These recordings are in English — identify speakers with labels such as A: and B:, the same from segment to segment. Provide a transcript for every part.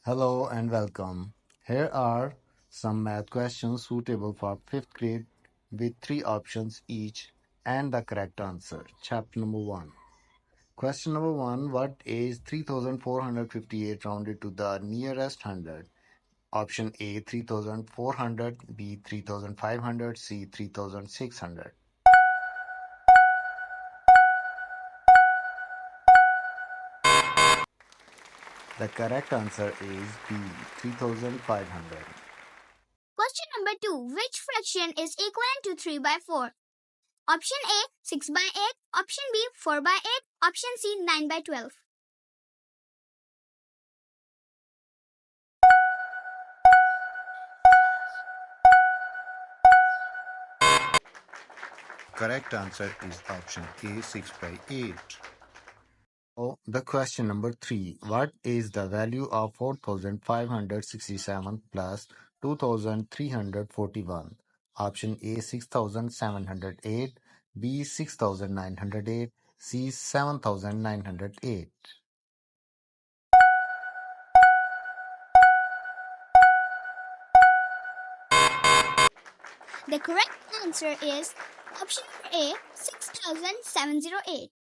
A: Hello and welcome. Here are some math questions suitable for 5th grade with 3 options each and the correct answer. Chapter number 1. Question number 1. What is 3458 rounded to the nearest hundred? Option A 3400, B 3500, C 3600. The correct answer is B 3500.
B: Question number 2. Which fraction is equivalent to 3 by 4? Option A 6 by 8, option B 4 by 8, option C 9 by 12.
A: Correct answer is option A 6 by 8. Oh, the question number 3. What is the value of 4567 plus 2341? Option A 6708, B 6908, C 7908.
B: The correct answer is option A 6708.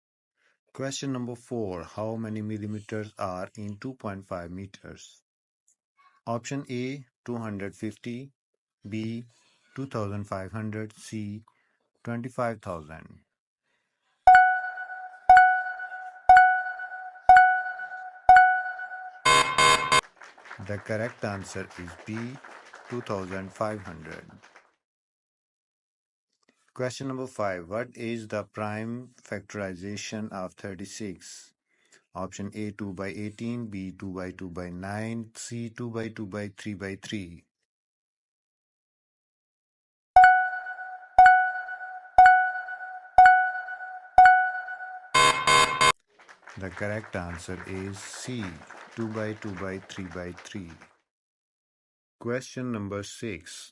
A: Question number 4. How many millimeters are in 2.5 meters? Option A 250, B 2500, C 25,000. The correct answer is B 2500. Question number 5. What is the prime factorization of 36? Option A 2 by 18, B 2 by 2 by 9, C 2 by 2 by 3 by 3. The correct answer is C 2 by 2 by 3 by 3. Question number 6.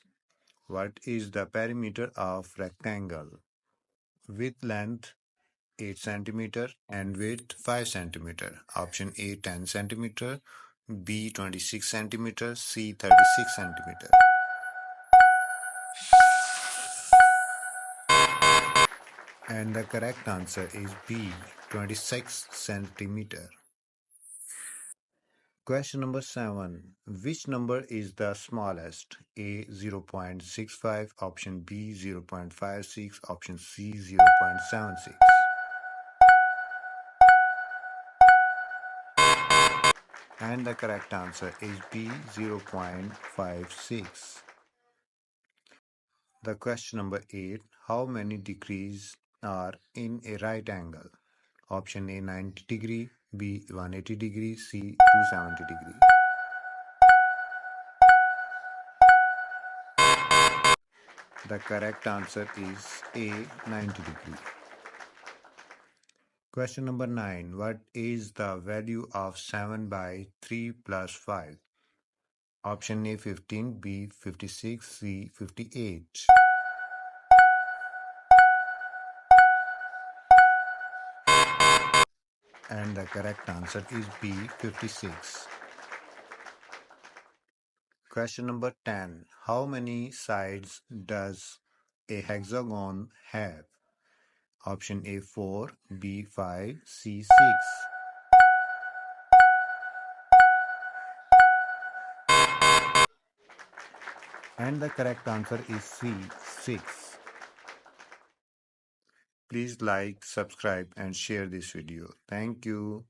A: What is the perimeter of rectangle? With length 8 centimeter and width 5 centimeter. Option A 10 centimeter, B 26 centimeter, C 36 centimeter. And the correct answer is B 26 centimeter. Question number 7. Which number is the smallest? A 0.65, option B 0.56, option C 0.76. And the correct answer is B 0.56. The question number 8. How many degrees are in a right angle? Option A 90 degree, B 180 degree, C 270 degree. The correct answer is A 90 degree. Question number 9. What is the value of 7 by 3 plus 5? Option A 15, B 56, C 58. And the correct answer is B 56. Question number 10. How many sides does a hexagon have? Option A 4, B 5, C 6. And the correct answer is C 6. Please like, subscribe and share this video. Thank you.